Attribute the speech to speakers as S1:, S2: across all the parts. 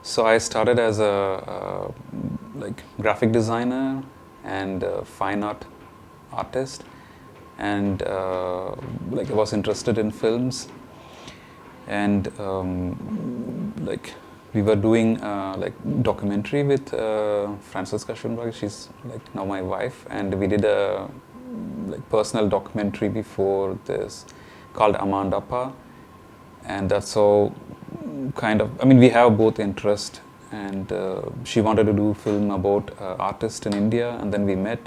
S1: So I started as a like graphic designer and fine art artist, and like I was interested in films, and like we were doing like documentary with Franziska Schönenberger. She's like now my wife, and we did a like personal documentary before this called Amma Appa, and that's how kind of, I mean, we have both interest, and she wanted to do film about artists in India, and then we met,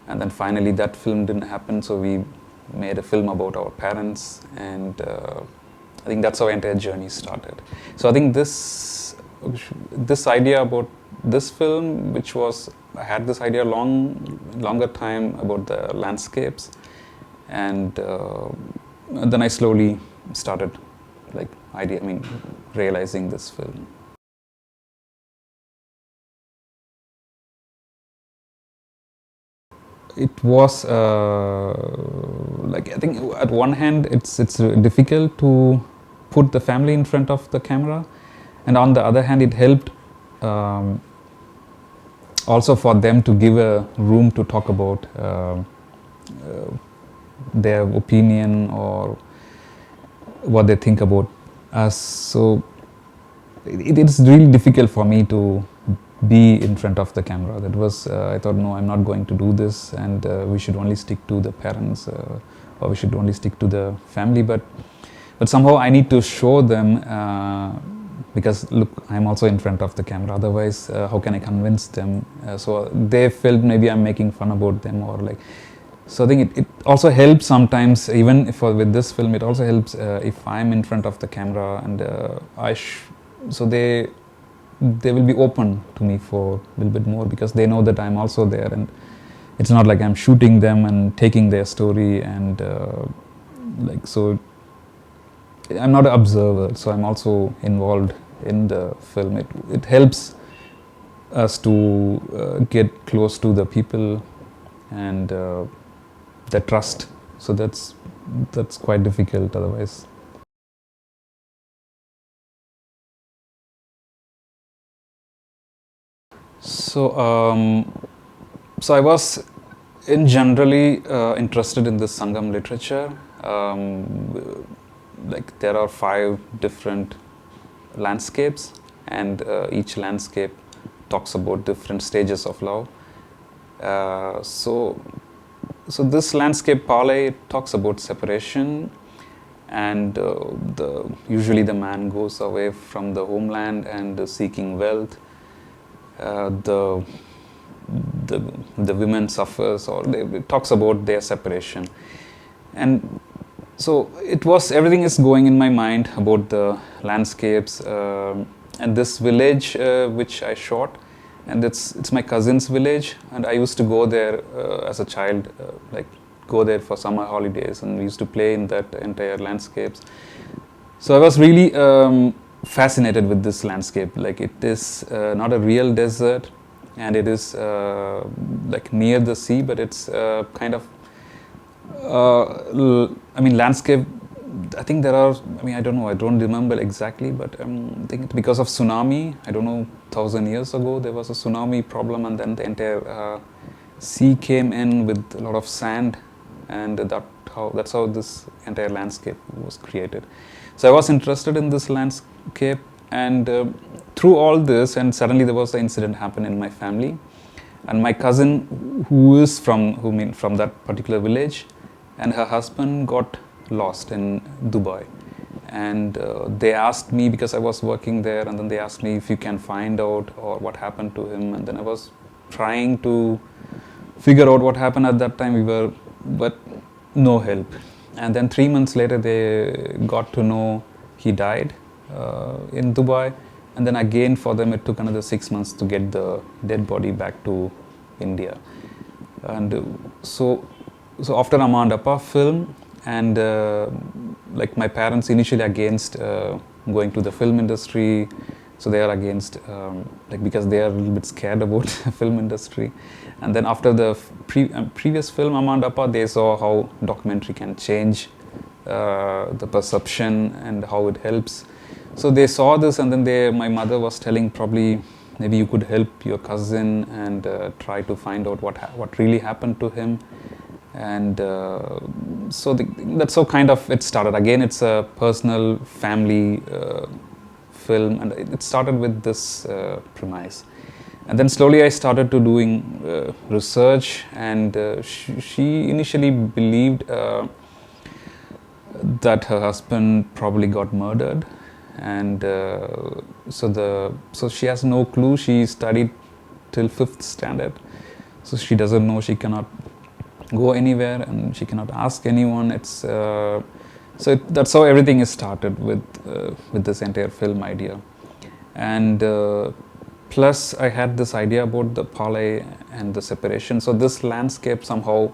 S1: and then finally that film didn't happen, so we made a film about our parents, and I think that's how our entire journey started. So I think this idea about this film, which was, I had this idea longer time about the landscapes, and then I slowly started like realizing this film. It was like, I think at one hand it's difficult to put the family in front of the camera, and on the other hand it helped also for them to give a room to talk about their opinion or what they think about us. So it is really difficult for me to be in front of the camera. That was, I thought, no, I'm not going to do this, and we should only stick to the parents, or we should only stick to the family. But somehow I need to show them, because look, I'm also in front of the camera. Otherwise, how can I convince them? So they felt maybe I'm making fun about them, or like. So I think it also helps sometimes, even if with this film, it also helps if I'm in front of the camera, and so they will be open to me for a little bit more, because they know that I'm also there, and it's not like I'm shooting them and taking their story, and like, so I'm not an observer, so I'm also involved in the film. It helps us to get close to the people, and the trust. So that's quite difficult otherwise. So so I was generally interested in the Sangam literature. Like there are 5 different landscapes, and each landscape talks about different stages of love. So this landscape, Palai, talks about separation, and usually the man goes away from the homeland and seeking wealth. The women suffers, or it talks about their separation, and so everything is going in my mind about the landscapes, and this village which I shot. And it's my cousin's village, and I used to go there as a child, like go there for summer holidays, and we used to play in that entire landscapes. So I was really fascinated with this landscape. Like, it is not a real desert, and it is like near the sea, but it's kind of landscape. I think there are, I don't know, I don't remember exactly, but I think because of tsunami, I don't know, 1,000 years ago, there was a tsunami problem, and then the entire sea came in with a lot of sand, and that's how this entire landscape was created. So I was interested in this landscape, and through all this, and suddenly there was an incident happen in my family, and my cousin, who is from that particular village, and her husband got lost in Dubai, and they asked me, because I was working there, and then they asked me if you can find out or what happened to him, and then I was trying to figure out what happened. At that time but no help. And then 3 months later they got to know he died in Dubai, and then again for them it took another 6 months to get the dead body back to India. And so after Amma Appa film, and like my parents initially against going to the film industry, so they are against like, because they are a little bit scared about film industry. And then after the previous film Amma Appa, they saw how documentary can change the perception and how it helps. So they saw this, and then my mother was telling, probably maybe you could help your cousin and try to find out what really happened to him. And so that's how kind of it started. Again, it's a personal family film, and it started with this premise. And then slowly I started to doing research, and she initially believed that her husband probably got murdered, and so she has no clue. She studied till 5th standard, so she doesn't know, she cannot go anywhere, and she cannot ask anyone. It's that's how everything is started with this entire film idea. And plus I had this idea about the Palai and the separation. So this landscape somehow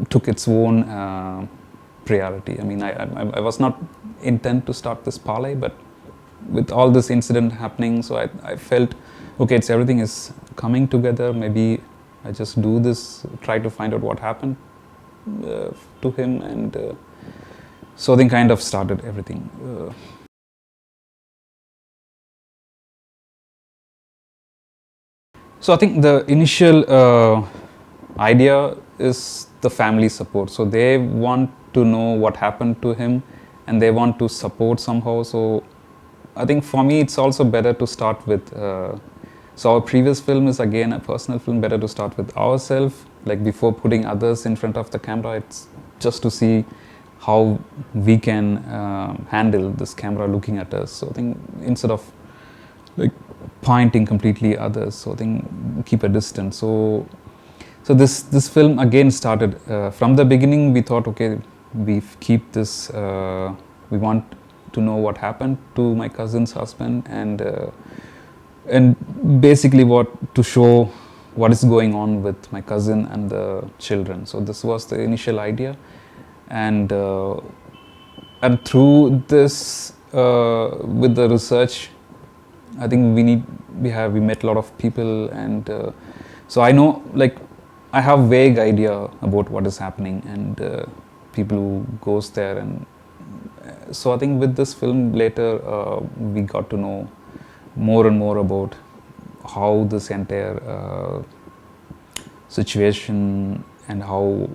S1: took its own priority. I mean, I was not intent to start this Palai, but with all this incident happening, so I felt, okay, everything is coming together. Maybe I just do this, try to find out what happened to him, and so then kind of started everything. So I think the initial idea is the family support. So they want to know what happened to him, and they want to support somehow. So I think for me it's also better to start with, so our previous film is again a personal film, better to start with ourselves, like before putting others in front of the camera. It's just to see how we can handle this camera looking at us. So I think instead of like pointing completely others, so I think keep a distance. So this film again started from the beginning. We thought, okay, we keep this, we want to know what happened to my cousin's husband, and basically to show what is going on with my cousin and the children. So this was the initial idea, and through this with the research, I think we met a lot of people, and so I know, like, I have vague idea about what is happening, and people who goes there, and so I think with this film later we got to know more and more about how this entire situation, and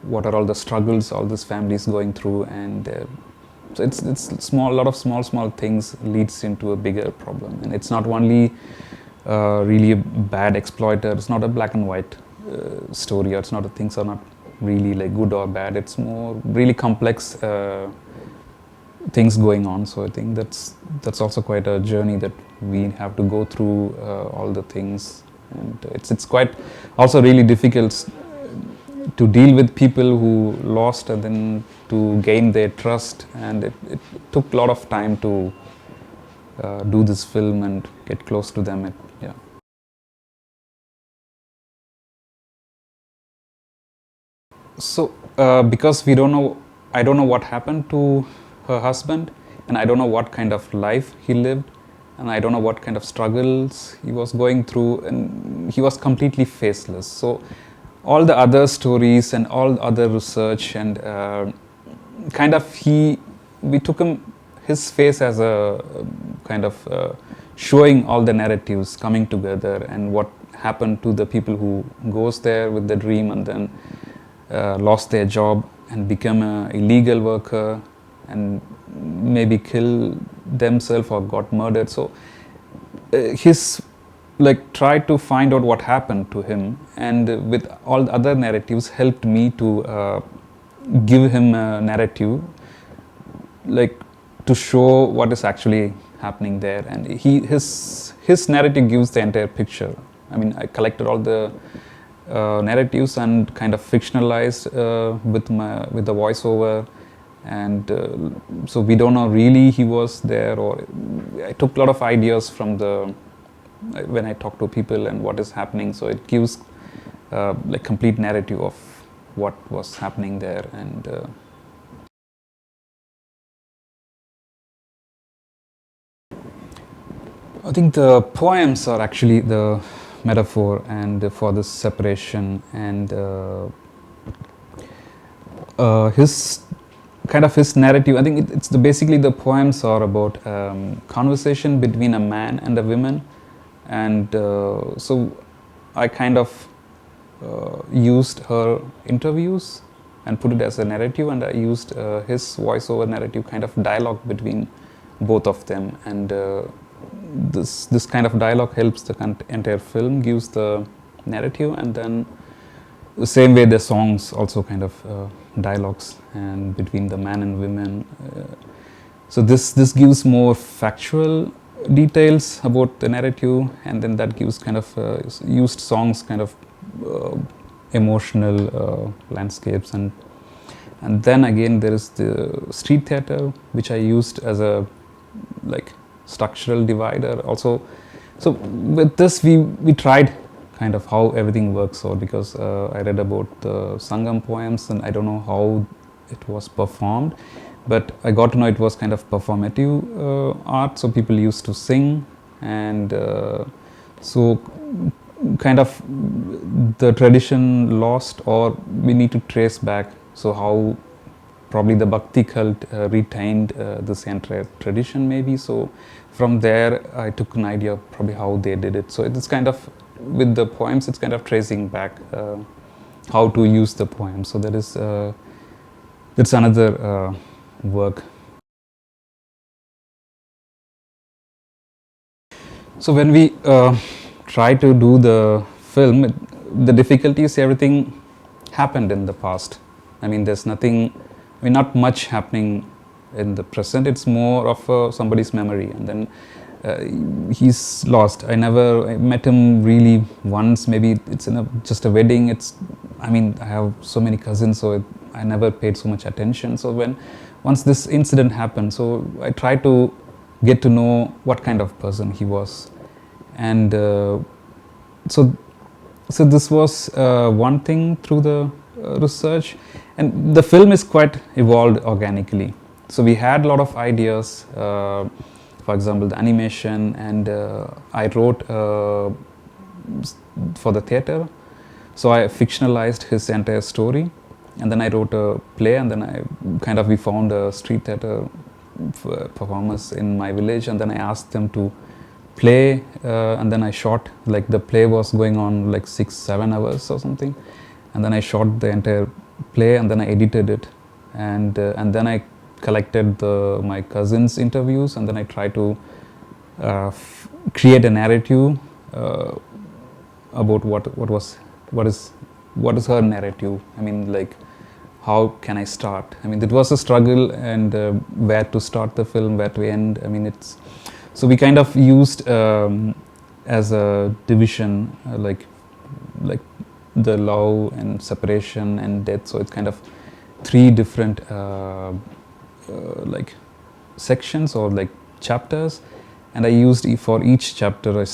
S1: what are all the struggles all this family is going through, and so it's a lot of small things leads into a bigger problem. And it's not only really a bad exploiter, it's not a black and white story, or it's not, things are not really like good or bad, it's more really complex things going on. So I think that's also quite a journey that we have to go through, all the things, and it's quite also really difficult to deal with people who lost, and then to gain their trust, and it took a lot of time to do this film and get close to them. Yeah. So because I don't know what happened to her husband, and I don't know what kind of life he lived, and I don't know what kind of struggles he was going through, and he was completely faceless. So all the other stories and all other research, and kind of we took his face as a kind of showing all the narratives coming together, and what happened to the people who goes there with the dream, and then lost their job and become an illegal worker, and maybe kill themselves or got murdered. So his tried to find out what happened to him, and with all the other narratives helped me to give him a narrative, to show what is actually happening there. And his narrative gives the entire picture. I mean, I collected all the narratives and kind of fictionalized with the voiceover, and so we don't know really he was there, or I took a lot of ideas from when I talk to people and what is happening. So it gives complete narrative of what was happening there. And I think the poems are actually the metaphor and for this separation, and his kind of his narrative. I think it's basically the poems are about conversation between a man and a woman, and so I kind of used her interviews and put it as a narrative, and I used his voiceover narrative kind of dialogue between both of them, and this kind of dialogue helps the entire film, gives the narrative, and then the same way the songs also kind of dialogues and between the man and women. So this gives more factual details about the narrative, and then that gives kind of used songs kind of emotional landscapes, and then again there is the street theater, which I used as a like structural divider also. So with this we tried kind of how everything works out, because I read about the Sangam poems and I don't know how it was performed, but I got to know it was kind of performative art, so people used to sing, and so kind of the tradition lost, or we need to trace back, so how probably the Bhakti cult retained this entire tradition maybe. So from there I took an idea of probably how they did it. So it's kind of, with the poems it's kind of tracing back how to use the poem. So that is that's another work. So when we try to do the film, the difficulty is everything happened in the past. I mean, there's nothing, I mean, not much happening in the present. It's more of somebody's memory, and then he's lost. I met him really once. Maybe it's in just a wedding. I mean, I have so many cousins, so I never paid so much attention. So once this incident happened, so I tried to get to know what kind of person he was, and so this was one thing through the research, and the film is quite evolved organically. So we had a lot of ideas, for example the animation, and I wrote for the theater, so I fictionalized his entire story, and then I wrote a play, and then we found a street theater performers in my village, and then I asked them to play, and then I shot, like the play was going on like 6-7 hours or something, and then I shot the entire play, and then I edited it, and then I collected my cousins' interviews, and then I tried to create a narrative about what is her narrative. I mean, like, how can I start? I mean, it was a struggle, and where to start the film, where to end. I mean, so we kind of used as a division, like the love and separation and death. So it's kind of 3 different like sections or like chapters, and I used for each chapter I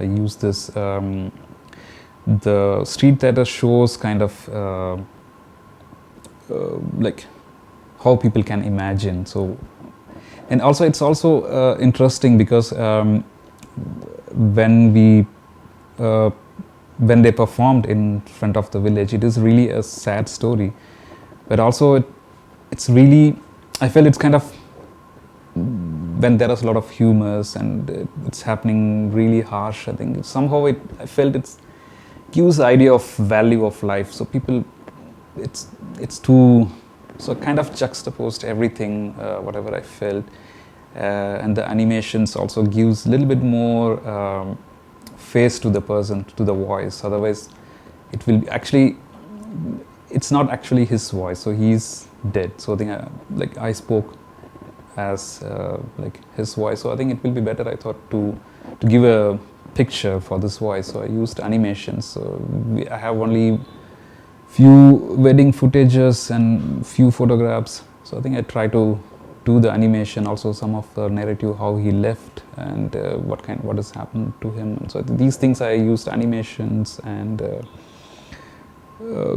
S1: used this the street theater shows kind of like how people can imagine. So, and also it's also interesting because when they performed in front of the village, it is really a sad story, but also it's really, I felt it's kind of, when there is a lot of humors and it's happening really harsh, I think somehow I felt it gives the idea of value of life. So people, it's too, so kind of juxtaposed everything, whatever I felt, and the animations also gives a little bit more face to the person, to the voice. Otherwise, it will actually, it's not actually his voice. So he's dead. So I think I spoke as like his voice. So I think it will be better, I thought, to give a picture for this voice. So I used animations. So I have only few wedding footages and few photographs. So I think I try to do the animation, also some of the narrative, how he left and what has happened to him. And so these things I used animations, and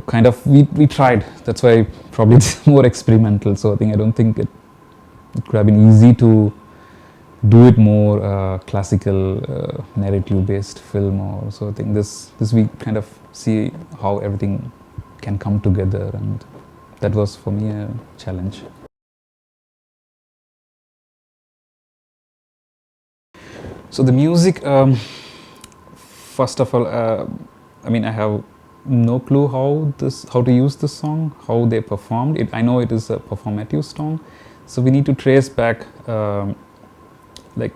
S1: kind of we tried. That's why probably it's more experimental. So I don't think it could have been easy to do it more classical narrative based film. Or so I think this we kind of see how everything can come together, and that was for me a challenge. So the music, first of all, I mean, I have no clue how to use this song, how they performed it. I know it is a performative song, so we need to trace back, like,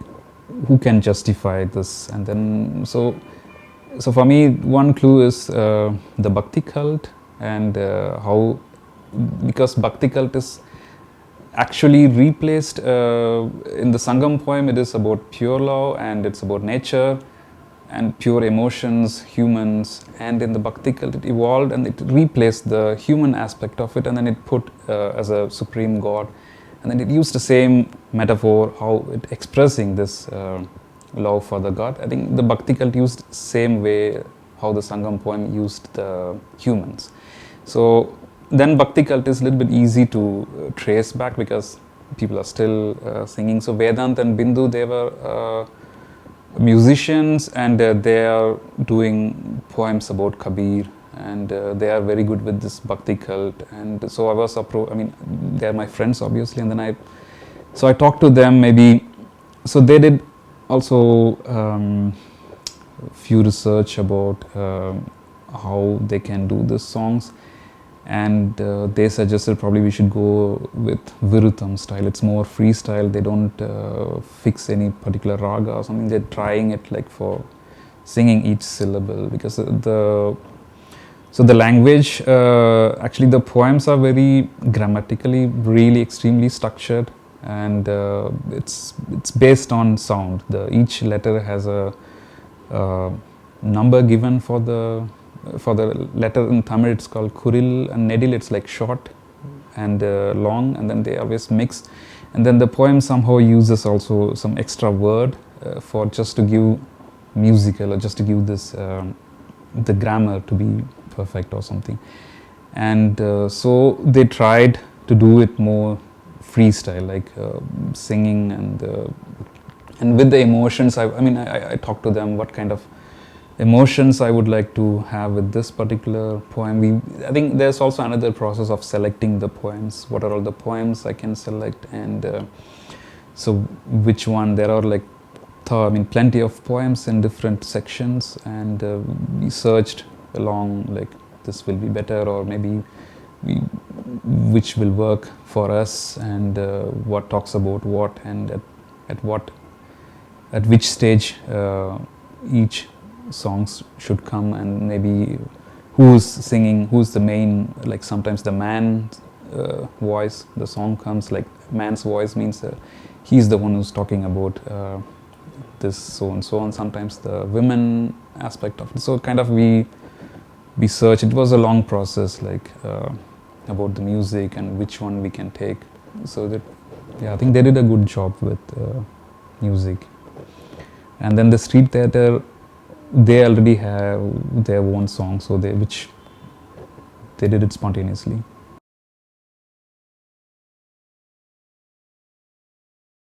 S1: who can justify this, and then so for me, one clue is the Bhakti cult, and how, because Bhakti cult is actually replaced in the Sangam poem. It is about pure love and it's about nature and pure emotions, humans, and in the Bhakti cult it evolved and it replaced the human aspect of it, and then it put as a supreme God, and then it used the same metaphor, how it expressing this love for the God. I think the Bhakti cult used same way how the Sangam poem used the humans. So then Bhakti cult is a little bit easy to trace back because people are still singing. So Vedant and Bindu, they were musicians, and they are doing poems about Kabir, and they are very good with this Bhakti cult. And so I was I mean, they are my friends obviously, and then I talked to them maybe. So they did also few research about how they can do these songs. And they suggested probably we should go with Virutam style. It's more freestyle. They don't fix any particular raga or something. They're trying it like for singing each syllable, because the language, actually the poems are very grammatically really extremely structured, and it's based on sound. Each letter has a number given for the letter. In Tamil it's called Kuril, and Nedil it's like short and long, and then they always mix. And then the poem somehow uses also some extra word for just to give musical, or just to give this the grammar to be perfect or something. And so they tried to do it more freestyle, like singing and with the emotions. I mean I talked to them what kind of emotions I would like to have with this particular poem. I think there's also another process of selecting the poems. What are all the poems I can select, and so which one? There are like plenty of poems in different sections, and we searched along like this will be better, or maybe which will work for us, and what talks about what, and at which stage each songs should come, and maybe who's singing, who's the main, like sometimes the man's voice, the song comes like man's voice means he's the one who's talking about this so and so, and sometimes the women aspect of it. So kind of we searched. It was a long process, like about the music and which one we can take. So that, yeah, I think they did a good job with music. And then the street theater, they already have their own song, so they did it spontaneously.